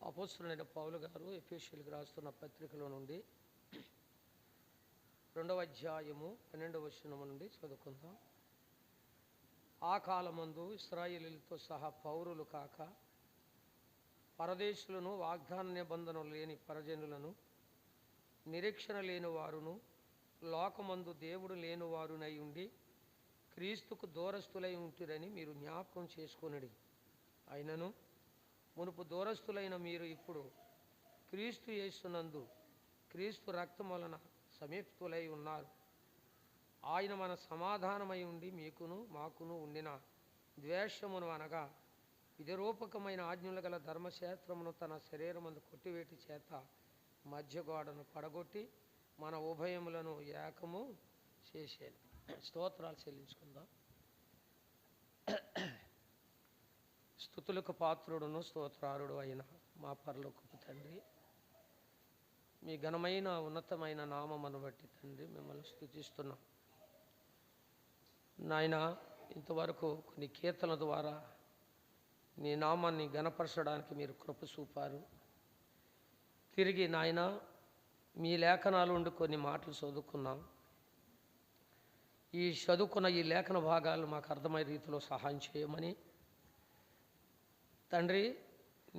అపోస్తలుడైన పౌలు గారు ఎఫెసీయులకు రాస్తున్న పత్రికలో నుండి 2వ అధ్యాయము 12వ వచనం నుండి చదువుకుందాం. ఆ కాలమందు ఇశ్రాయేలీయులతో సహా పౌరులు కాక పరదేశులను, వాగ్దాన నిబంధన లేని పరజనులను, నిరీక్షణ లేని వారును, లోకమందు దేవుడు లేని వారునై ఉండి క్రీస్తుకు దూరస్తులై ఉంటురని మీరు జ్ఞాపకం చేసుకొనుడి. అయినను మునుపు దూరస్తులైన మీరు ఇప్పుడు క్రీస్తు యేసునందు క్రీస్తు రక్తం వలన సమీప్తులై ఉన్నారు. ఆయన మన సమాధానమై ఉండి మీకును మాకును ఉండిన ద్వేషమును అనగా విధిరూపకమైన ఆజ్ఞలు గల ధర్మశాస్త్రమును తన శరీరమందు కొట్టివేటి చేత మధ్య గోడను పడగొట్టి మన ఉభయములను ఏకము చేసేది. స్తోత్రాలు చెల్లించుకుందాం. స్తుతులకు పాత్రుడును స్తోత్రారుడు అయిన మా పరలోకపు తండ్రి, మీ ఘనమైన ఉన్నతమైన నామమును బట్టి తండ్రి మిమ్మల్ని స్తుతిస్తున్నాం. నాయన, ఇంతవరకు కొన్ని కీర్తనల ద్వారా నీ నామాన్ని ఘనపరచడానికి మీరు కృప చూపారు. తిరిగి నాయన మీ లేఖనాలు ఉండి కొన్ని మాటలు చదువుకున్నాం. ఈ చదువుకున్న ఈ లేఖన భాగాలు మాకు అర్థమయ్యే రీతిలో సహాయం చేయమని తండ్రి,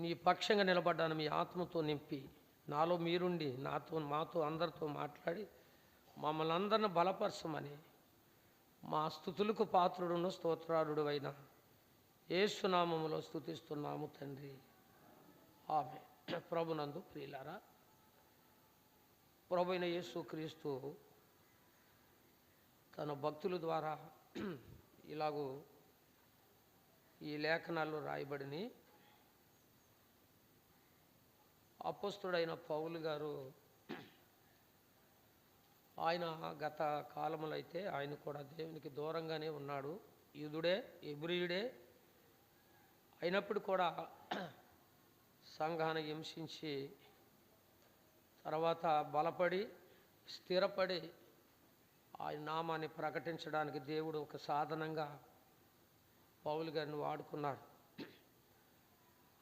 నీ పక్షంగా నిలబడ్డాను మీ ఆత్మతో నింపి నాలో మీరుండి మాతో అందరితో మాట్లాడి మమ్మల్ని అందరిని బలపరచమని మా స్తుతులకు పాత్రుడును స్తోత్రారుడు అయిన యేసునామములో స్తుతిస్తున్నాము తండ్రి, ఆమె. ప్రభునందు ప్రియులారా, ప్రభు అయిన యేసుక్రీస్తు తన భక్తుల ద్వారా ఇలాగూ ఈ లేఖనాల్లో రాయబడిని అపోస్తలుడైన పౌలు గారు ఆయన గత కాలములో అయితే ఆయన కూడా దేవునికి దూరంగానే ఉన్నాడు. యూదుడే, ఎబ్రీయుడే అయినప్పుడు కూడా సంఘాన్ని హింసించి తర్వాత బలపడి స్థిరపడి ఆయన నామాన్ని ప్రకటించడానికి దేవుడు ఒక సాధనంగా పౌలు గారిని వాడుకున్నాడు.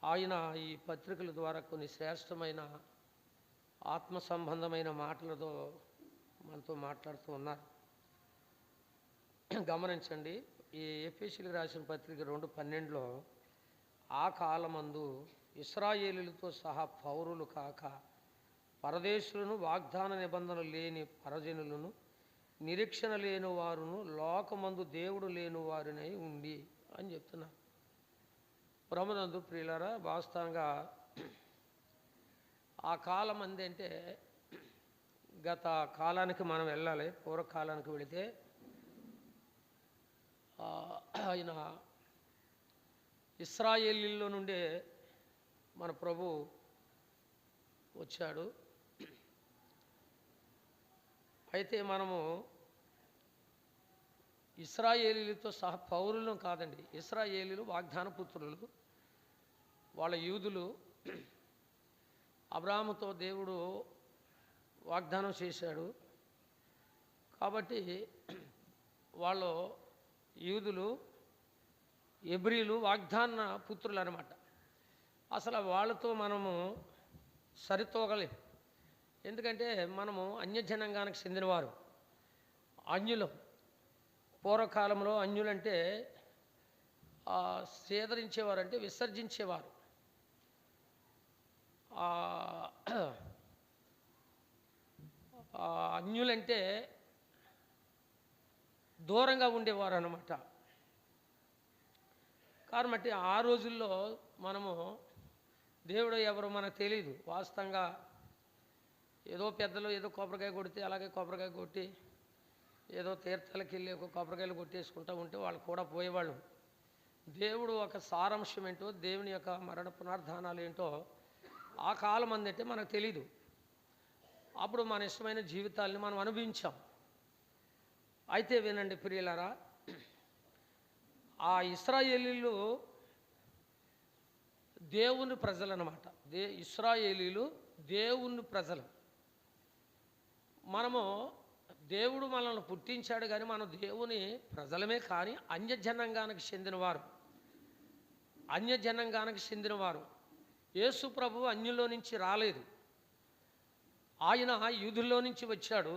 ఆయన ఈ పత్రికల ద్వారా కొన్ని శ్రేష్టమైన ఆత్మ సంబంధమైన మాటలతో మనతో మాట్లాడుతూ ఉన్నారు. గమనించండి, ఈ ఎఫెసీయులకు రాసిన పత్రిక 2:12లో ఆ కాలమందు ఇశ్రాయేలీయులతో సహా పౌరులు కాక పరదేశులను, వాగ్దాన నిబంధన లేని పరజనులను, నిరీక్షణ లేని వారును, లోకమందు దేవుడు లేని వారినై ఉండి అని చెప్తున్నారు. ప్రభునందు ప్రియులారా, వాస్తవంగా ఆ కాలం అంది అంటే గత కాలానికి మనం వెళ్ళాలి. పూర్వకాలానికి వెళితే ఆయన ఇశ్రాయేలీయుల్లో నుండే మన ప్రభు వచ్చాడు. అయితే మనము ఇశ్రాయేలీయులతో సహా పౌరులను కాదండి, ఇశ్రాయేలీయులు వాగ్దాన పుత్రులు, వాళ్ళ యూదులు. అబ్రాహాముతో దేవుడు వాగ్దానం చేశాడు కాబట్టి వాళ్ళు యూదులు, ఎబ్రీలు వాగ్దాన పుత్రులు అన్నమాట. అసలు వాళ్ళతో మనము సరితూగలేం. ఎందుకంటే మనము అన్యజనాంగానికి చెందినవారు, అన్యులం. పూర్వకాలంలో అన్యులంటే సేదరించేవారు, అంటే విసర్జించేవారు. అన్యులంటే దూరంగా ఉండేవారు అన్నమాట. కాబట్టి ఆ రోజుల్లో మనము దేవుడు ఎవరో మనకు తెలియదు. వాస్తవంగా ఏదో పెద్దలు ఏదో కొబ్బరికాయ కొడితే అలాగే కొబ్బరికాయ కొట్టి ఏదో తీర్థాలకు వెళ్ళి ఒక కొబ్బరికాయలు కొట్టేసుకుంటూ ఉంటే వాళ్ళు కూడా పోయేవాళ్ళు. దేవుడు ఒక సారాంశం ఏంటో, దేవుని యొక్క మరణ పునరుద్ధానాలు ఏంటో ఆ కాలం అందంటే మనకు తెలీదు. అప్పుడు మన ఇష్టమైన జీవితాలని మనం అనుభవించాం. అయితే వినండి ప్రియులారా, ఆ ఇశ్రాయేలీయులు దేవుని ప్రజలు అన్నమాట. ఇశ్రాయేలీయులు దేవుని ప్రజలు. మనము దేవుడు మనల్ని పుట్టించాడు కానీ మనం దేవుని ప్రజలమే, కానీ అన్యజనాంగానికి చెందినవారు. యేసు ప్రభు అన్యుల్లో నుంచి రాలేదు, ఆయన యూదుల్లో నుంచి వచ్చాడు.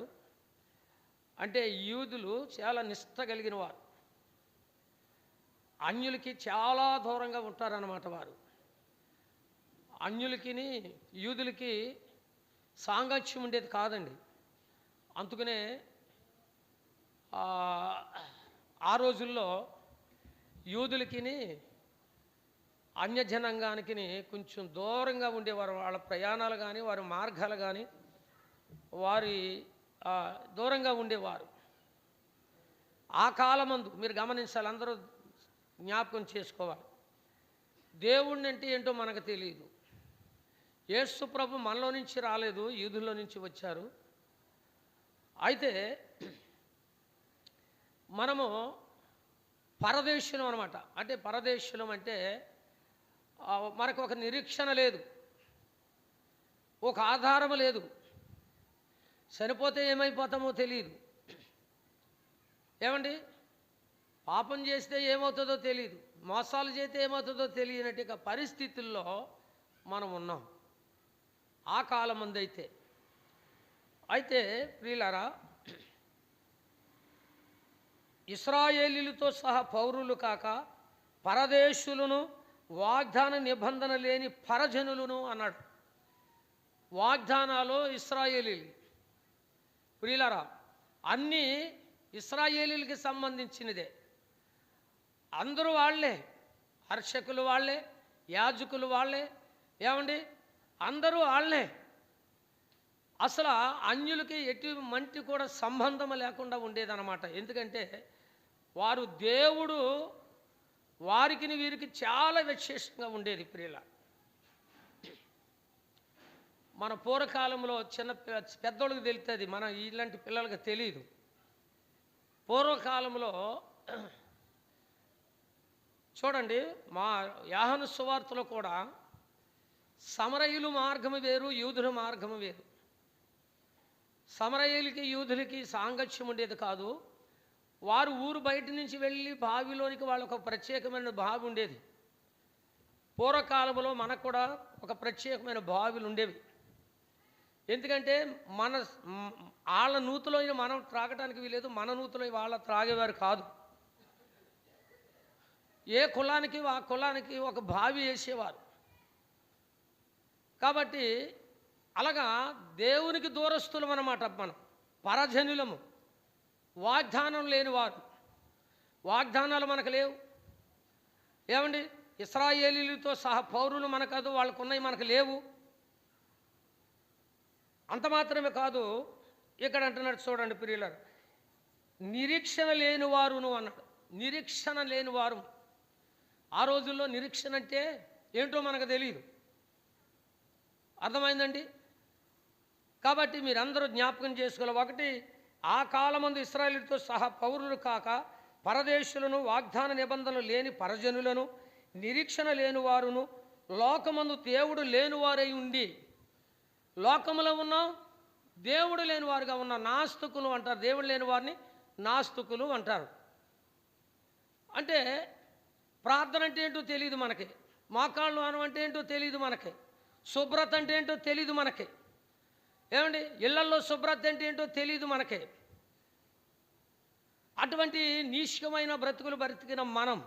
అంటే యూదులు చాలా నిష్ఠ కలిగిన వారు, అన్యులకి చాలా దూరంగా ఉంటారన్నమాట. వారు అన్యులకి యూదులకి సాంగత్యం ఉండేది కాదండి. అందుకనే ఆ రోజుల్లో యూదులకి అన్యజనాంగానికి కొంచెం దూరంగా ఉండేవారు. వాళ్ళ ప్రయాణాలు కానీ వారి మార్గాలు కానీ వారి దూరంగా ఉండేవారు. ఆ కాలమందు మీరు గమనించాలి, అందరూ జ్ఞాపకం చేసుకోవాలి. దేవుణ్ణి అంటే ఏంటో మనకు తెలియదు. యేసు ప్రభు మనలో నుంచి రాలేదు, యూదుల్లో నుంచి వచ్చారు. అయితే మనము పరదేశులం అనమాట. అంటే పరదేశులం అంటే మనకు ఒక నిరీక్షణ లేదు, ఒక ఆధారము లేదు. చనిపోతే ఏమైపోతామో తెలియదు. ఏమండి, పాపం చేస్తే ఏమవుతుందో తెలియదు, మోసాలు చేస్తే ఏమవుతుందో తెలియనట్టు పరిస్థితుల్లో మనం ఉన్నాం ఆ కాలం ముందైతే. అయితే ప్రియులారా, ఇశ్రాయేలీలతో సహా పౌరులు కాక పరదేశులను, వాగ్దాన నిబంధన లేని పరజనులను అన్నాడు. వాగ్దానాలు ఇశ్రాయేలీలు. ప్రియులారా, అన్నీ ఇశ్రాయేలీలకి సంబంధించినదే. అందరూ వాళ్ళే, హర్షకులు వాళ్ళే, యాజకులు వాళ్ళే. ఏమండి, అందరూ వాళ్ళే. అసలు అన్యులకి ఎటువంటి కూడా సంబంధం లేకుండా ఉండేదన్నమాట. ఎందుకంటే వారు దేవుడు వారికి వీరికి చాలా విశేషంగా ఉండేది. ప్రియుల, మన పూర్వకాలంలో పెద్దోళ్ళకి తెలుస్తుంది, మన ఇలాంటి పిల్లలకి తెలియదు. పూర్వకాలంలో చూడండి, మా యోహాను సువార్తలో కూడా సమరయులు మార్గము వేరు, యూదుల మార్గము వేరు. సమరయులకి యూదులకి సాంగత్యం ఉండేది కాదు. వారు ఊరు బయట నుంచి వెళ్ళి బావిలోనికి వాళ్ళకు ఒక ప్రత్యేకమైన బావి ఉండేది. పూర్వకాలంలో మనకు కూడా ఒక ప్రత్యేకమైన బావిలు ఉండేవి. ఎందుకంటే వాళ్ళ నూతులో మనం త్రాగటానికి వీలేదు, మన నూతులో వాళ్ళ త్రాగేవారు కాదు. ఏ కులానికి ఆ కులానికి ఒక బావి వేసేవారు. కాబట్టి అలాగా దేవునికి దూరస్తులం అన్నమాట. మనం పరజనులము, వాగ్దానం లేని వారు. వాగ్దానాలు మనకు లేవు. ఏమండి, ఇశ్రాయేలీలతో సహా పౌరులు మనకదు, వాళ్ళకు ఉన్నాయి, మనకు లేవు. అంత మాత్రమే కాదు, ఇక్కడ అంటున్నాడు చూడండి ప్రియులారా, నిరీక్షణ లేని వారును అన్నాడు. నిరీక్షణ లేని వారు. ఆ రోజుల్లో నిరీక్షణ అంటే ఏంటో మనకు తెలియదు. అర్థమైందండి? కాబట్టి మీరందరూ జ్ఞాపకం చేసుకోవాలి. ఒకటి, ఆ కాలమందు ఇశ్రాయేలుతో సహా పౌరులు కాక పరదేశులను, వాగ్దాన నిబంధనలు లేని పరజనులను, నిరీక్షణ లేని వారును, లోకమందు దేవుడు లేనివారై ఉండి, లోకములో ఉన్నాం, దేవుడు లేని వారుగా ఉన్న నాస్తికులు అంటారు. దేవుడు లేని వారిని నాస్తికులు అంటారు. అంటే ప్రార్థన అంటే ఏంటో తెలియదు మనకి, మోకాళ్ళు అనం అంటే ఏంటో తెలియదు మనకి, శుభ్రత అంటే ఏంటో తెలియదు మనకి. ఏమండి, ఇళ్లల్లో శుభ్రత అంటే ఏంటో తెలియదు మనకి. అటువంటి నీష్కమైన బ్రతుకులు బ్రతికిన మనం,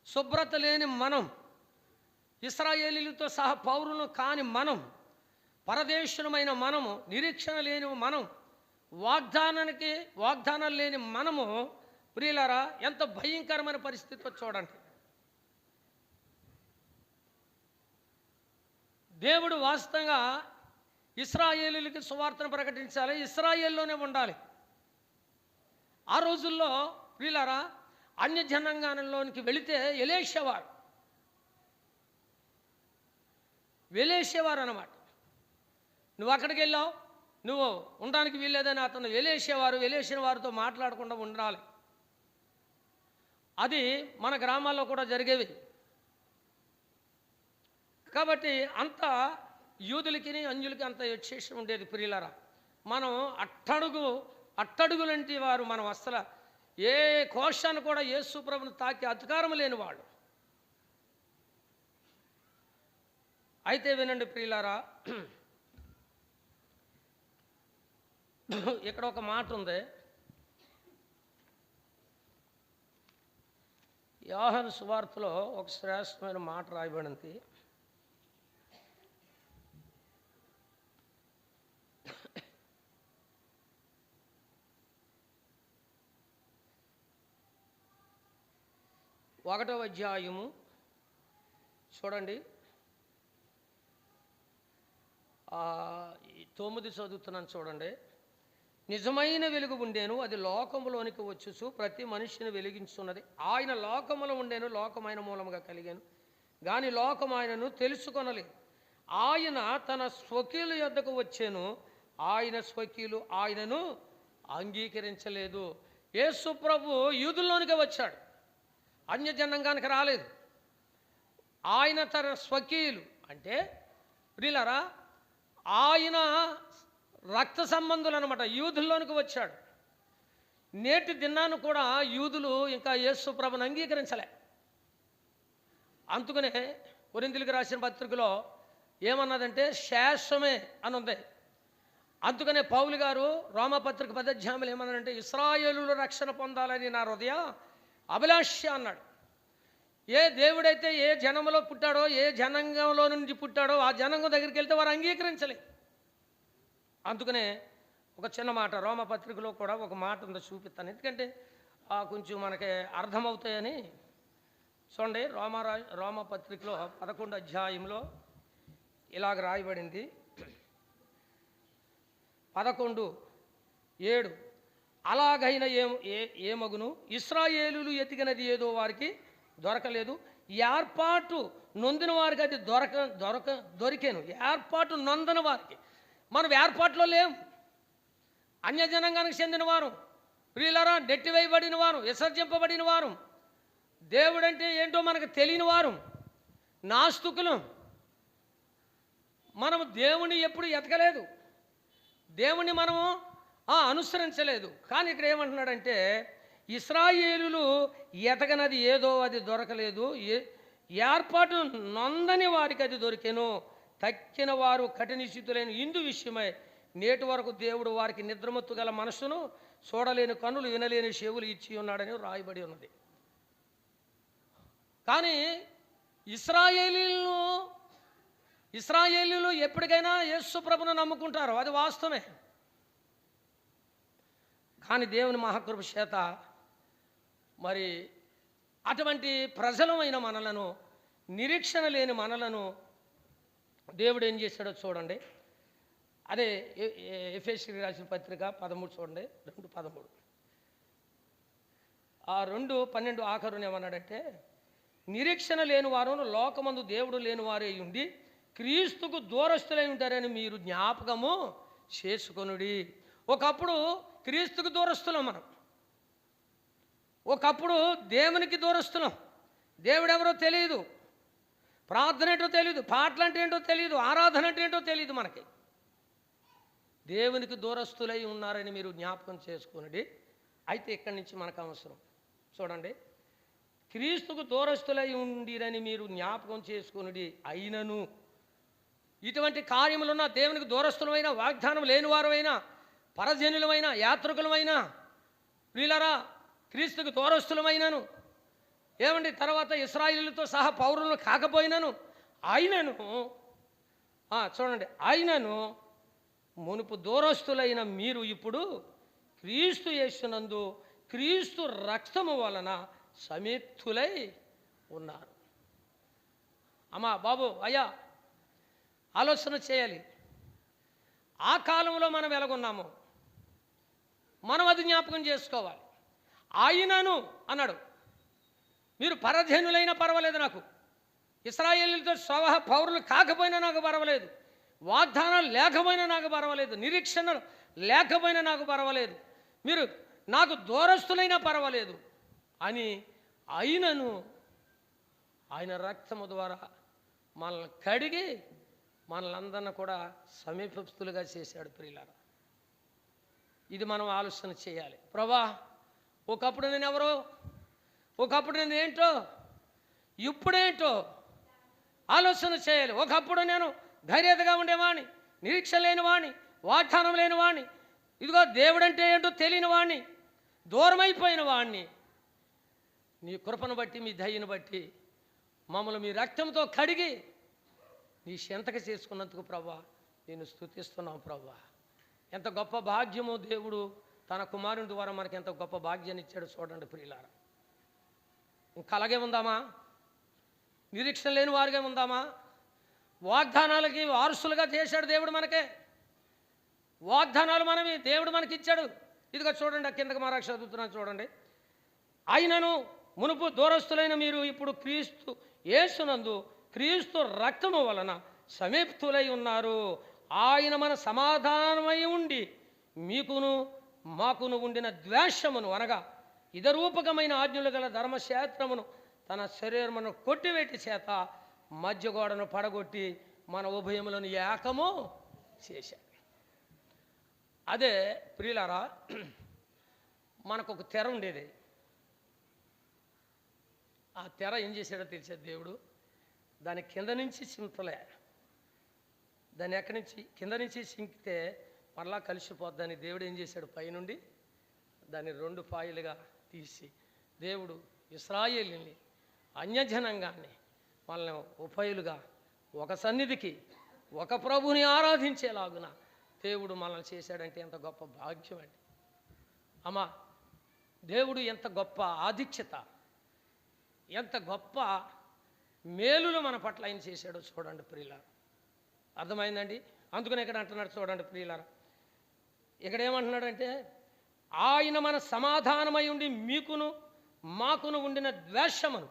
శుభ్రత లేని మనం, ఇశ్రాయేలీలతో సహా పౌరులను కాని మనం, పరదేశులమైన మనము, నిరీక్షణ లేని మనం, వాగ్దానాలు లేని మనము, ప్రియులారా, ఎంత భయంకరమైన పరిస్థితితో చూడండి. దేవుడు వాస్తవంగా ఇశ్రాయేలీలకి సువార్తను ప్రకటించాలి, ఇశ్రాయేల్లోనే ఉండాలి. ఆ రోజుల్లో ప్రియులారా, అన్యజనాంగానంలోనికి వెళితే వెలేసేవారు అన్నమాట. నువ్వు అక్కడికి వెళ్ళావు, నువ్వు ఉండడానికి వీల్లేదని అతను వెలేసిన వారితో మాట్లాడకుండా ఉండాలి. అది మన గ్రామాల్లో కూడా జరిగేవి. కాబట్టి అంత యూదులకి అన్యులకి అంత విశేషం ఉండేది. ప్రియులారా, మనం అట్టడుగులంటి వారు. మనం అసలు ఏ కోశాన్ని కూడా యేసు ప్రభువును తాకే అధికారం లేని వాళ్ళు. అయితే వినండి ప్రియులారా, ఇక్కడ ఒక మాట ఉంది. యోహాను సువార్తలో ఒక శ్రేష్టమైన మాట రాయబడింది. ఒకటవ అధ్యాయము చూడండి, 9 చదువుతున్నాను చూడండి. నిజమైన వెలుగు ఉండేను, అది లోకములోనికి వచ్చుచు ప్రతి మనిషిని వెలిగించున్నది. ఆయన లోకములో ఉండేను, లోకమైన మూలముగా కలిగాను, కానీ లోకం ఆయనను తెలుసుకొనలేదు. ఆయన తన స్వకీయుల యొద్దకు వచ్చాను, ఆయన స్వకీయులు ఆయనను అంగీకరించలేదు. యేసు ప్రభు యూదుల్లోనికి వచ్చాడు, అన్యజనంగానికి రాలేదు. ఆయన తన స్వకీయులు అంటే ప్రియులారా, ఆయన రక్త సంబంధులు అనమాట, యూదుల్లోనికి వచ్చాడు. నేటి దినాన్ని కూడా యూదులు ఇంకా యేసు ప్రభుని అంగీకరించలే. అందుకనే కొరింథీయులకు రాసిన పత్రికలో ఏమన్నదంటే శేషమే అని ఉంది. అందుకనే పౌలు గారు రోమాపత్రిక 10వ అధ్యాయంలో ఏమన్నాడంటే, ఇశ్రాయేలుల రక్షణ పొందాలని నా హృదయ అభిలాష అన్నాడు. ఏ దేవుడైతే ఏ జనంలో పుట్టాడో, ఏ జనాంగంలో నుంచి పుట్టాడో ఆ జనాంగం దగ్గరికి వెళ్తే వారు అంగీకరించలేదు. అందుకనే ఒక చిన్న మాట రోమపత్రికలో కూడా ఒక మాట ఉందో చూపిస్తాను, ఎందుకంటే కొంచెం మనకి అర్థమవుతాయని. చూడండి, రోమపత్రికలో 11వ అధ్యాయంలో ఇలాగ రాయబడింది. 11:7 అలాగైన ఏమగును, ఇశ్రాయేలులు ఎతికినది ఏదో వారికి దొరకలేదు, ఏర్పాటు నొందిన వారికి అది దొరికేను. ఏర్పాటు నొందిన వారికి, మనం ఏర్పాట్లో లేము, అన్యజనాంగానికి చెందిన వారు, ప్రియులారా నెట్టివేయబడిన వారు, విసర్జింపబడిన వారు, దేవుడంటే ఏంటో మనకు తెలియని వారు, నాస్తికులు. మనము దేవుని ఎప్పుడు ఎతకలేదు, దేవుని మనము అనుసరించలేదు. కానీ ఇక్కడ ఏమంటున్నాడంటే, ఇశ్రాయేలులు ఎతకనది ఏదో అది దొరకలేదు, ఏర్పాటు నొందని వారికి అది దొరికెను, తక్కిన వారు కఠినశితులైన ఇందు విషయమై నేటి వరకు దేవుడు వారికి నిద్రమత్తు గల మనస్సును, చూడలేని కన్నులు, వినలేని చెవులు ఇచ్చి ఉన్నాడని రాయబడి ఉన్నది. కానీ ఇశ్రాయేలీలు ఎప్పటికైనా యేసు ప్రభును నమ్ముకుంటారు, అది వాస్తవమే. కానీ దేవుని మహాకృప చేత మరి అటువంటి ప్రజలమైన మనలను, నిరీక్షణ లేని మనలను దేవుడు ఏం చేశాడో చూడండి. అదే ఎఫెసీయులకు రాసిన పత్రిక 13 చూడండి, 2:13. ఆ 2:12 ఆఖరుని ఏమన్నాడంటే, నిరీక్షణ లేని వారు లోకమందు దేవుడు లేని వారే ఉండి క్రీస్తుకు దూరస్తులై ఉంటారని మీరు జ్ఞాపకము చేసుకొనుడి. ఒకప్పుడు క్రీస్తుకు దూరస్తులం మనం, ఒకప్పుడు దేవునికి దూరస్తులం. దేవుడు ఎవరో తెలియదు, ప్రార్థన ఏంటో తెలియదు, పాటలు అంటే ఏంటో తెలియదు, ఆరాధన అంటే ఏంటో తెలియదు మనకి. దేవునికి దూరస్తులై ఉన్నారని మీరు జ్ఞాపకం చేసుకునండి. అయితే ఇక్కడి నుంచి మనకు అవసరం చూడండి, క్రీస్తుకు దూరస్తులై ఉండిరని మీరు జ్ఞాపకం చేసుకునుడి. అయినను ఇటువంటి కార్యములున్న దేవునికి దూరస్తులమైన, వాగ్దానం లేనివారమైనా, పరజనులమైన, యాత్రికులమైనా, ప్రియులారా క్రీస్తుకు దూరస్తులమైనను, ఏమండి తర్వాత ఇశ్రాయేలుతో సహా పౌరులను కాకపోయినను, అయినను చూడండి, అయినను మునుపు దూరస్తులైన మీరు ఇప్పుడు క్రీస్తు యేసునందు క్రీస్తు రక్తము వలన సమీప్తులై ఉన్నారు. అమ్మా బాబు అయ్యా ఆలోచన చేయాలి. ఆ కాలంలో మనం ఎలాగున్నామో మనం అది జ్ఞాపకం చేసుకోవాలి. ఆయనను అన్నాడు, మీరు పరధేనులైనా పర్వాలేదు, నాకు ఇశ్రాయేలుతో సహా పౌరులు కాకపోయినా నాకు పర్వాలేదు, వాగ్దానాలు లేకపోయినా నాకు పర్వాలేదు, నిరీక్షణ లేకపోయినా నాకు పర్వాలేదు, మీరు నాకు దూరస్తులైనా పర్వాలేదు అని ఆయనను, ఆయన రక్తము ద్వారా మనల్ని కడిగి మనలందరినీ కూడా సమీపస్తులుగా చేశాడు. ప్రియులారా, ఇది మనం ఆలోచన చేయాలి. ప్రభా, ఒకప్పుడు నేను ఎవరో, ఒకప్పుడు నేను ఏంటో, ఇప్పుడేంటో ఆలోచన చేయాలి. ఒకప్పుడు నేను ధైర్యతగా ఉండేవాడిని, నిరీక్ష లేనివాడిని, వాగ్దానం లేనివాడిని, ఇదిగో దేవుడంటే ఏంటో తెలియని వాడిని, దూరమైపోయిన వాడిని. నీ కృపను బట్టి, మీ దయను బట్టి మమ్మల్ని మీ రక్తంతో కడిగి నీ చెంతక చేసుకున్నందుకు ప్రభా నేను స్తుతిస్తున్నాం ప్రభా. ఎంత గొప్ప భాగ్యమో దేవుడు తన కుమారుని ద్వారా మనకి ఎంత గొప్ప భాగ్యాన్ని ఇచ్చాడు చూడండి ప్రియులారా. ఇంకా అలాగే ఉందామా? నిరీక్షణ లేని వారిగా ఉందామా? వాగ్దానాలకి వారసులుగా చేశాడు దేవుడు మనకే. వాగ్దానాలు మనవి దేవుడు మనకి ఇచ్చాడు. ఇదిగో చూడండి, ఆ కిందకి మారాక్ష చదువుతున్నాను చూడండి. ఆయనను మునుపు దూరస్తులైన మీరు ఇప్పుడు క్రీస్తు యేసునందు క్రీస్తు రక్తము వలన సమీప్తులై ఉన్నారు. ఆయన మన సమాధానమై ఉండి మీకును మాకును ఉండిన ద్వేషమును అనగా ఇదరూపకమైన ఆజ్ఞలు గల ధర్మశాస్త్రమును తన శరీరమును కొట్టివేటి చేత మధ్యగోడను పడగొట్టి మన ఉభయములను ఏకము చేశాడు. అదే ప్రియులారా, మనకు ఒక తెర ఉండేది. ఆ తెర ఏం చేశాడో తెలిసేది దేవుడు. దాని కింద నుంచి చింతలే, దాన్ని ఎక్కడి నుంచి కింద నుంచి చింకితే మరలా కలిసిపోద్దని దేవుడు ఏం చేశాడు, పైనుండి దాన్ని 2 పాయలుగా తీసి దేవుడు ఇశ్రాయేలుని అన్యజనంగాన్ని వాళ్ళని ఉపాయులుగా ఒక సన్నిధికి ఒక ప్రభుని ఆరాధించేలాగున దేవుడు మనల్ని చేశాడంటే ఎంత గొప్ప భాగ్యం అండి. అమ్మా, దేవుడు ఎంత గొప్ప ఆధిక్యత, ఎంత గొప్ప మేలులు మన పట్ల ఆయన చేశాడో చూడండి ప్రియులారా. అర్థమైందండి? అందుకని ఇక్కడ అంటున్నాడు చూడండి ప్రియులారా. ఇక్కడ ఏమంటున్నాడంటే ఆయన మన సమాధానమై ఉండి మీకును మాకును ఉండిన ద్వేషమును.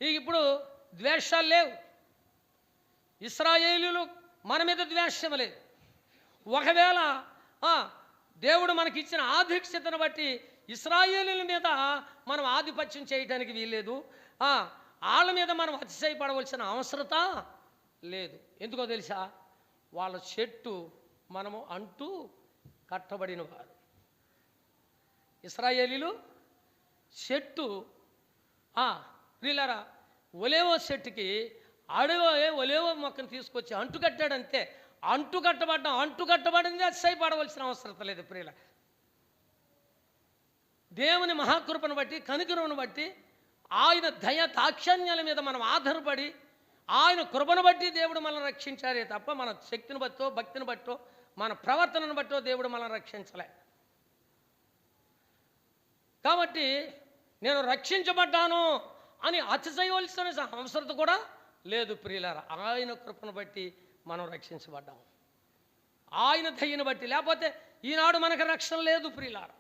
ఇప్పుడు ద్వేషాలు లేవు. ఇశ్రాయేలీయులు మన మీద ద్వేషం లేదు. ఒకవేళ దేవుడు మనకి ఇచ్చిన ఆధిక్యతను బట్టి ఇశ్రాయేలీయుల మీద మనం ఆధిపత్యం చేయడానికి వీల్లేదు. వాళ్ళ మీద మనం అతిశయపడవలసిన అవసరత లేదు. ఎందుకో తెలుసా? వాళ్ళ చెట్టు మనము అంటూ కట్టబడిన వారు. ఇశ్రాయేలీయులు చెట్టు ప్రియులారా, ఒలేవో చెట్టుకి ఒలేవో మొక్కను తీసుకొచ్చి అంటు కట్టాడంతే. అంటు కట్టబడింది, అతిశయపడవలసిన అవసరం లేదు ప్రియుల. దేవుని మహాకృపను బట్టి, కనికరమును బట్టి, ఆయన దయ దాక్షణ్యాల మీద మనం ఆధారపడి ఆయన కృపను బట్టి దేవుడు మనల్ని రక్షించారే తప్ప మన శక్తిని బట్టో, భక్తిని బట్టో, మన ప్రవర్తనను బట్టో దేవుడు మనల్ని రక్షించలే. కాబట్టి నేను రక్షించబడ్డాను అని అతిశయవలసిన అవసరం కూడా లేదు ప్రియులారా. ఆయన కృపను బట్టి మనం రక్షించబడ్డాము, ఆయన దయను బట్టి. లేకపోతే ఈనాడు మనకు రక్షణ లేదు ప్రియులారా.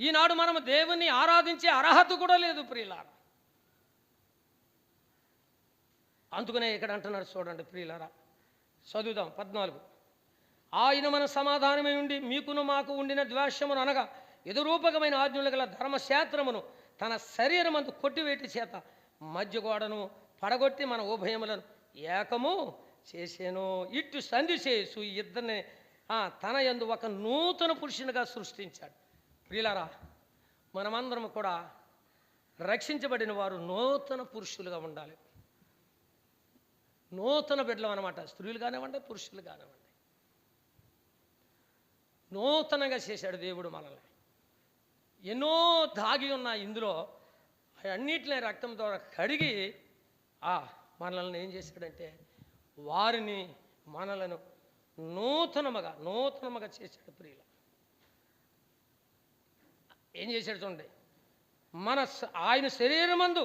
ఈనాడు మనము దేవుణ్ణి ఆరాధించే అర్హత కూడా లేదు ప్రియులారా. అందుకనే ఇక్కడ అంటున్నారు చూడండి ప్రియులారా, చదువుదాం 14. ఆయన మన సమాధానమై ఉండి మీకును మాకు ఉండిన ద్వేషమును అనగా ఎదురూపకమైన ఆజ్ఞలు గల ధర్మశాస్త్రమును తన శరీరమందు కొట్టివేటి చేత మధ్యగోడను పడగొట్టి మన ఉభయములను ఏకము చేసేను. ఇట్టు సంధి చేసు ఇద్దరిని తన యందు ఒక నూతన పురుషునిగా సృష్టించాడు. ప్రియులారా, మనమందరం కూడా రక్షించబడిన వారు నూతన పురుషులుగా ఉండాలి. నూతన బిడ్డలు అన్నమాట. స్త్రీలు కానివ్వండి, పురుషులు కానివ్వండి. నూతనంగా చేశాడు దేవుడు మనల్ని. ఎన్నో దాగి ఉన్న ఇందులో అన్నిటిని రక్తం ద్వారా కడిగి మనల్ని ఏం చేశాడంటే వారిని మనలను నూతనముగా చేశాడు ప్రియుల. ఏం చేశాడు చూడండి, ఆయన శరీరమందు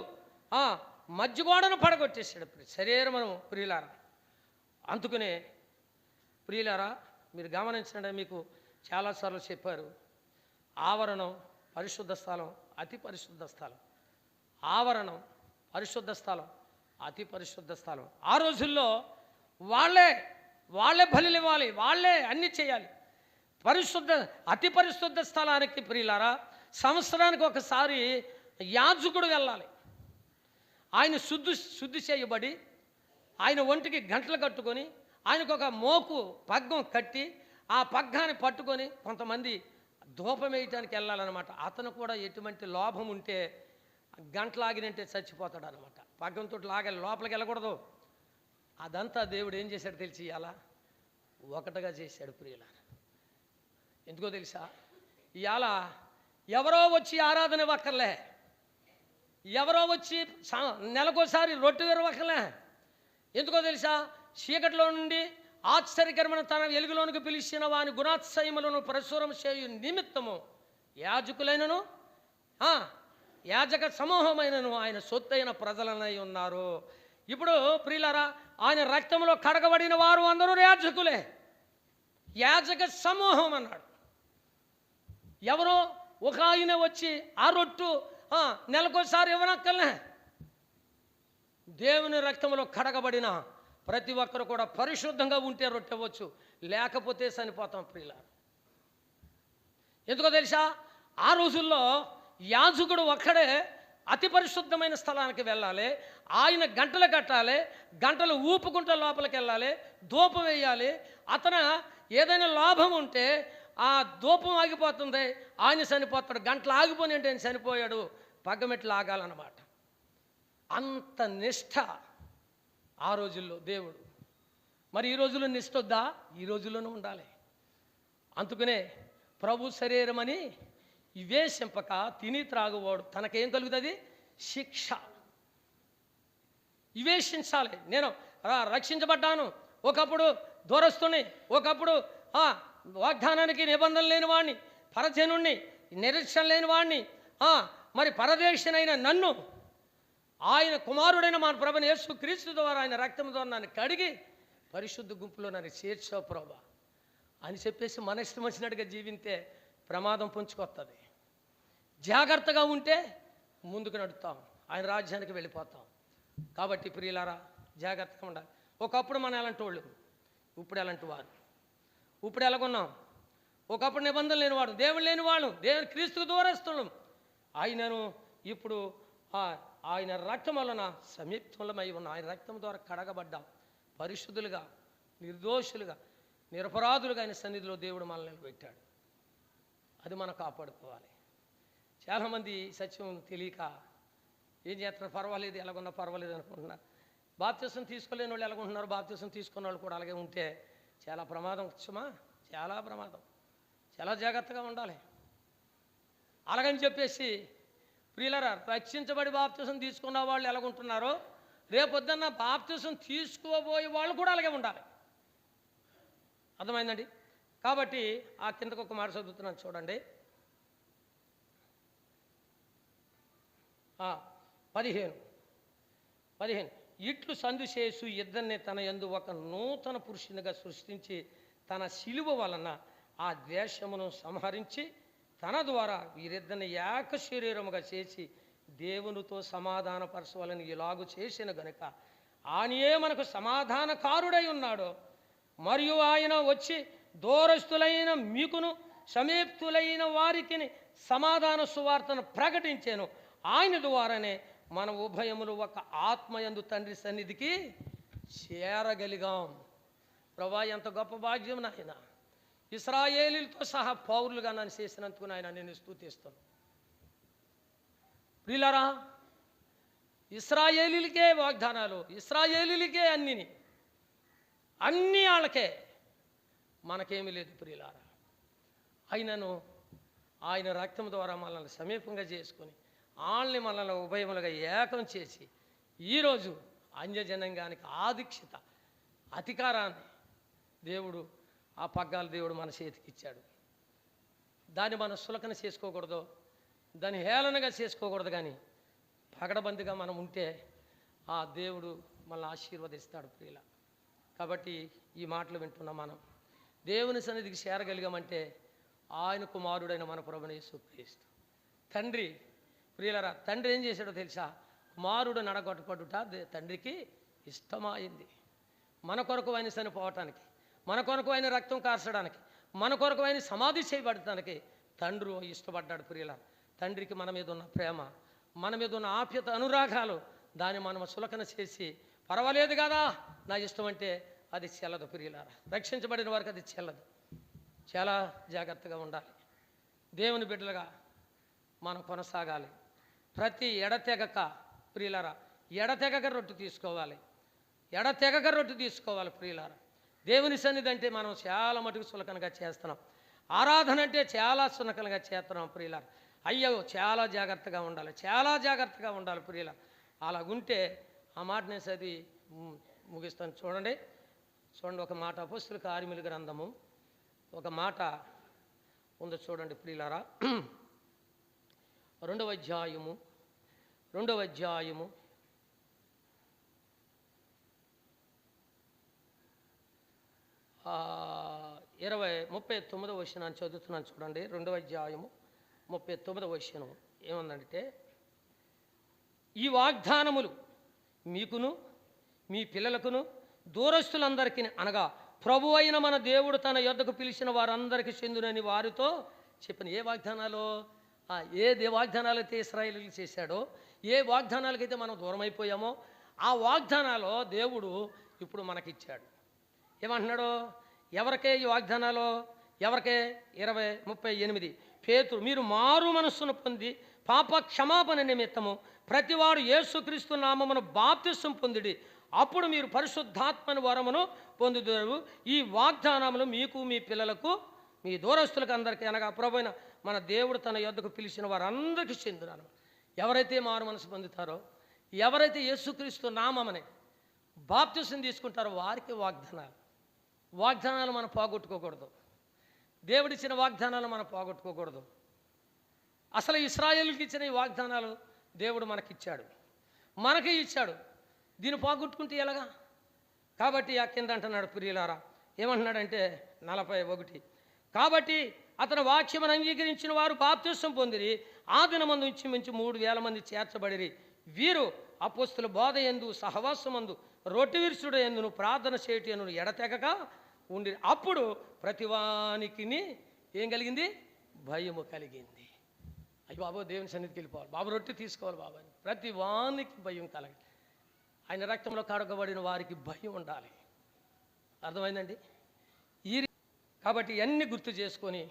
మధ్యగోడను పడగొట్టేశాడు శరీరమును ప్రియులారా. అందుకనే ప్రియులారా, మీరు గమనించండి, మీకు చాలాసార్లు చెప్పారు, ఆవరణం పరిశుద్ధ స్థలం, అతి పరిశుద్ధ స్థలం. ఆవరణం పరిశుద్ధ స్థలం, అతి పరిశుద్ధ స్థలం. ఆ రోజుల్లో వాళ్ళే బలులు ఇవ్వాలి, వాళ్ళే అన్ని చేయాలి. అతి పరిశుద్ధ స్థలానికి ప్రియులారా సంవత్సరానికి ఒకసారి యాజకుడు వెళ్ళాలి. ఆయన శుద్ధి చేయబడి ఆయన ఒంటికి గంటలు కట్టుకొని ఆయనకు ఒక మోకు పగ్గం కట్టి ఆ పగ్గాన్ని పట్టుకొని కొంతమంది ధూపం వేయటానికి వెళ్ళాలన్నమాట. అతను కూడా ఎటువంటి లోభం ఉంటే గంటలాగినంటే చచ్చిపోతాడు అనమాట. పగ్గంతో లాగాలి, లోపలికి వెళ్ళకూడదు. అదంతా దేవుడు ఏం చేశాడు తెలిసి ఇవాళ ఒకటిగా చేశాడు ప్రియులారా. ఎందుకో తెలుసా, ఇవాళ ఎవరో వచ్చి ఆరాధన ఇవ్వక్కర్లే, ఎవరో వచ్చి నెలకోసారి రొట్టె విరవక్కర్లే. ఎందుకో తెలుసా, చీకటిలో నుండి ఆశ్చర్యకరమైన తన వెలుగులోనికి పిలిచిన వాని గుణాత్సయములను ప్రచురం చేయు నిమిత్తము యాజకులైనను యాజక సమూహమైనను ఆయన సొత్తైన ప్రజలనై ఉన్నారు. ఇప్పుడు ప్రియులారా, ఆయన రక్తంలో కడగబడిన వారు అందరూ యాజకులే, యాజక సమూహం అన్నాడు. ఎవరో ఒక ఆయన వచ్చి ఆ రొట్టు నెలకోసారి ఇవ్వనక్కర్లే. దేవుని రక్తంలో కడగబడిన ప్రతి ఒక్కరు కూడా పరిశుద్ధంగా ఉంటే రొట్టె ఇవ్వచ్చు, లేకపోతే చనిపోతాం ప్రియులారా. ఎందుకో తెలుసా, ఆ రోజుల్లో యాజకుడు ఒక్కడే అతి పరిశుద్ధమైన స్థలానికి వెళ్ళాలి, ఆయన గంటలు కట్టాలి, గంటలు ఊపుకుంటూ లోపలికి వెళ్ళాలి, ధూపం వేయాలి. అతను ఏదైనా లాభం ఉంటే ఆ ధూపం ఆగిపోతుంది, ఆయన చనిపోతాడు. గంటలు ఆగిపోయి అంటే ఆయన చనిపోయాడు, పగ్గమెట్లు ఆగాలన్నమాట. అంత నిష్ఠ ఆ రోజుల్లో దేవుడు. మరి ఈ రోజుల్లో నిష్ఠ వద్దా? ఈ రోజుల్లోనూ ఉండాలి. అందుకనే ప్రభు శరీరం అని వివేశింపక తిని త్రాగువాడు తనకేం కలుగుతుంది? శిక్ష. వివేశించాలి. నేను రక్షించబడ్డాను, ఒకప్పుడు దూరస్తుని, ఒకప్పుడు వాగ్దానానికి నిబంధన లేని వాడిని, పరజనుణ్ణి, నిరీక్షణ లేని వాడిని, మరి పరదేశనైన నన్ను ఆయన కుమారుడైన మన ప్రభుని యేసు క్రీస్తు ద్వారా ఆయన రక్తం ద్వారా నన్ను కడిగి పరిశుద్ధ గుంపులో నన్ను చేర్చావు ప్రభా అని చెప్పేసి మన ఇష్టం వచ్చినట్టుగా జీవింతే ప్రమాదం పొంచుకొస్తుంది. జాగ్రత్తగా ఉంటే ముందుకు నడుస్తాం, ఆయన రాజ్యానికి వెళ్ళిపోతాం. కాబట్టి ప్రియులారా, జాగ్రత్తగా ఉండాలి. ఒకప్పుడు మనం ఎలాంటి వాళ్ళు, ఇప్పుడు ఎలాంటి వారు. ఇప్పుడు ఎలాగున్నాం? ఒకప్పుడు నిబంధనలు లేనివాడు, దేవుడు లేనివాడు, దేవుడు క్రీస్తుకు దూరస్తున్నాం. ఆయనను ఇప్పుడు ఆయన రక్తం వలన సమీపంలమై ఉన్న ఆయన రక్తం ద్వారా కడగబడ్డాం. పరిశుద్ధులుగా, నిర్దోషులుగా, నిరపరాధులుగా ఆయన సన్నిధిలో దేవుడు మనల్ని నిలబెట్టాడు. అది మనం కాపాడుకోవాలి. చాలామంది సత్యం తెలియక ఏం చేస్తున్నారు, పర్వాలేదు, ఎలాగున్నా పర్వాలేదు అనుకుంటున్నారు. బాప్తిసం తీసుకోలేని వాళ్ళు ఎలాగుంటున్నారు, బాప్తిసం తీసుకున్న వాళ్ళు కూడా అలాగే ఉంటే చాలా ప్రమాదం వచ్చమా, చాలా ప్రమాదం. చాలా జాగ్రత్తగా ఉండాలి. అలాగని చెప్పేసి ప్రియులారా, రక్షించబడి బాప్తిసం తీసుకున్న వాళ్ళు ఎలాగుంటున్నారో రేపొద్దున్న బాప్తిసం తీసుకోబోయే వాళ్ళు కూడా అలాగే ఉండాలి. అర్థమైందండి? కాబట్టి ఆ కిందకు ఒక మాట చదువుతున్నాను చూడండి. 15 ఇట్లు సందుశేసు ఇద్దరిని తన యందు ఒక నూతన పురుషునిగా సృష్టించి తన శిలువ వలన ఆ ద్వేషమును సంహరించి తన ద్వారా వీరిద్దరిని ఏక శరీరముగా చేసి దేవునితో సమాధానపరచవాలని ఇలాగు చేసిన గనుక ఆయనే మనకు సమాధానకారుడై ఉన్నాడు. మరియు ఆయన వచ్చి దూరస్తులైన మీకును సమీప్తులైన వారికి సమాధాన సువార్తను ప్రకటించాను. ఆయన ద్వారానే మన ఉభయములు ఒక ఆత్మయందు తండ్రి సన్నిధికి చేరగలిగాం. ప్రభా, ఎంత గొప్ప భాగ్యం నాయన. ఇశ్రాయేలీలతో సహా పౌరులుగా నన్ను చేసినందుకు నాయన నేను స్తుతిస్తాను. ప్రియులారా, ఇశ్రాయేలీలకే వాగ్దానాలు, ఇశ్రాయేలీలకే అన్నీ వాళ్ళకే, మనకేమీ లేదు ప్రియులారా. ఆయనను ఆయన రక్తం ద్వారా మనల్ని సమీపంగా చేసుకొని వాళ్ళని మనల్ని ఉభయములుగా ఏకం చేసి ఈరోజు అన్యజనంగానికి ఆధిక్యత, అధికారాన్ని దేవుడు, ఆ పగ్గాలు దేవుడు మన చేతికి ఇచ్చాడు. దాన్ని మనం సులకన చేసుకోకూడదు, దాన్ని హేళనగా చేసుకోకూడదు. కానీ పగడబందిగా మనం ఉంటే ఆ దేవుడు మనల్ని ఆశీర్వదిస్తాడు ప్రియుల. కాబట్టి ఈ మాటలు వింటున్నాం. మనం దేవుని సన్నిధికి చేరగలిగామంటే ఆయన కుమారుడైన మన ప్రభువైన యేసుక్రీస్తు. తండ్రి ప్రియులరా, తండ్రి ఏం చేశాడో తెలుసా? కుమారుడు నడగొట్టబడుట తండ్రికి ఇష్టమైంది. మన కొరకు ఆయన చనిపోవటానికి, మన కొరకు ఆయన రక్తం కార్చడానికి, మన కొరకు ఆయన సమాధి చేయబడటానికి తండ్రి ఇష్టపడ్డాడు ప్రియులరా. తండ్రికి మన మీద ఉన్న ప్రేమ, మన మీద ఉన్న ఆప్యత, అనురాగాలు, దాన్ని మనం సులకన చేసి పర్వాలేదు కదా నా ఇష్టం అంటే అది చెల్లదు ప్రియులారా. రక్షించబడిన వారికి అది చెల్లదు. చాలా జాగ్రత్తగా ఉండాలి. దేవుని బిడ్డలుగా మనం కొనసాగాలి. ప్రతి ఎడతెగక ప్రియులారా ఎడతెగక రొట్టె తీసుకోవాలి, ఎడతెగక రొట్టె తీసుకోవాలి ప్రియులారా. దేవుని సన్నిధి అంటే మనం చాలా మటుకు సులకనగా చేస్తున్నాం, ఆరాధన అంటే చాలా సునకలుగా చేస్తున్నాం ప్రియులారా. అయ్యో చాలా జాగ్రత్తగా ఉండాలి, చాలా జాగ్రత్తగా ఉండాలి ప్రియులారా. అలాగుంటే ఆ మాటనే చదివి ముగిస్తాను. చూడండి ఒక మాట, అపొస్తలుల కార్యముల గ్రంథము ఒక మాట ఉందో చూడండి ప్రియులారా. 2వ అధ్యాయము 39వ వచనాన్ని చదువుతున్నాను చూడండి. 2వ అధ్యాయము 39వ వచనం ఏముందంటే, ఈ వాగ్దానములు మీకును మీ పిల్లలకును దూరస్తులందరికీ అనగా ప్రభు అయిన మన దేవుడు తన యొద్దకు పిలిచిన వారందరికీ చెందునని వారితో చెప్పిన ఏ వాగ్దానాలు, వాగ్దానాలు అయితే ఇశ్రాయేలీయులు చేశాడో, ఏ వాగ్దానాలకైతే మనం దూరం అయిపోయామో ఆ వాగ్దానాలు దేవుడు ఇప్పుడు మనకిచ్చాడు. ఏమంటున్నాడు? ఎవరికే ఈ వాగ్దానాలు? ఎవరికే? 20:38 పేతురు, మీరు మారు మనస్సును పొంది పాప క్షమాపణ నిమిత్తము ప్రతివాడు యేసుక్రీస్తు నామమున బాప్తిసం పొందిడి, అప్పుడు మీరు పరిశుద్ధాత్మని వరమును పొందుతారు. ఈ వాగ్దానములు మీకు మీ పిల్లలకు మీ దూరస్తులకు అందరికీ అనగా ప్రభువైన మన దేవుడు తన యొద్దకు పిలిచిన వారందరికీ చెందునాను. ఎవరైతే మారు మనసు పొందుతారో, ఎవరైతే యేసుక్రీస్తు నామమని బాప్తిసం తీసుకుంటారో వారికి వాగ్దానాలు మనం పోగొట్టుకోకూడదు. దేవుడిచ్చిన వాగ్దానాలు మనం పోగొట్టుకోకూడదు. అసలు ఇశ్రాయేలుకి ఇచ్చిన ఈ వాగ్దానాలు దేవుడు మనకిచ్చాడు, మనకే ఇచ్చాడు. దీన్ని పోగొట్టుకుంటే ఎలాగా? కాబట్టి ఆ కింద అంటున్నాడు ప్రియులారా, ఏమంటున్నాడంటే 41, కాబట్టి అతని వాక్యమును అంగీకరించిన వారు బాప్తిసం పొందిరి, ఆ దినమందు ఇంచుమించు 3,000 మంది చేర్చబడిరి. వీరు అపొస్తలుల బోధ యందు సహవాసమందు రొట్టె విరుచుట యందును ప్రార్థన చేయుట యందును ఎడతెగక ఉండిరి. అప్పుడు ప్రతివానికి ఏం కలిగింది? భయము కలిగింది. అయ్యి బాబు దేవుని సన్నిధికి వెళ్ళిపోవాలి, బాబు రొట్టె తీసుకోవాలి బాబు అని ప్రతి వానికి భయం కలగాలి. ఆయన రక్తంలో కడగబడిన వారికి భయం ఉండాలి. అర్థమైందండి? కాబట్టి అన్నీ గుర్తు చేసుకొని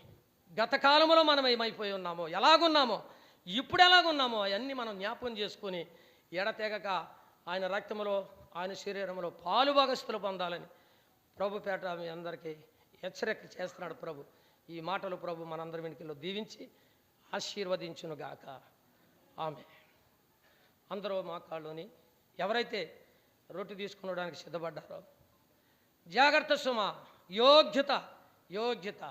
గత కాలంలో మనం ఏమైపోయి ఉన్నామో, ఎలాగున్నామో, ఇప్పుడు ఎలాగున్నామో అవన్నీ మనం జ్ఞాపకం చేసుకొని ఎడతెగక ఆయన రక్తంలో ఆయన శరీరంలో పాలు భాగస్తులు పొందాలని ప్రభు పేట మీ అందరికీ హెచ్చరిక చేస్తున్నాడు ప్రభు. ఈ మాటలు ప్రభు మనందరి వెనుకలో దీవించి ఆశీర్వదించునుగాక. ఆమె అందరూ మా కాళ్ళలోని ఎవరైతే రొట్టె తీసుకునడానికి సిద్ధపడ్డారో జాగ్రత్త సుమ, యోగ్యత జాగ్రత్త.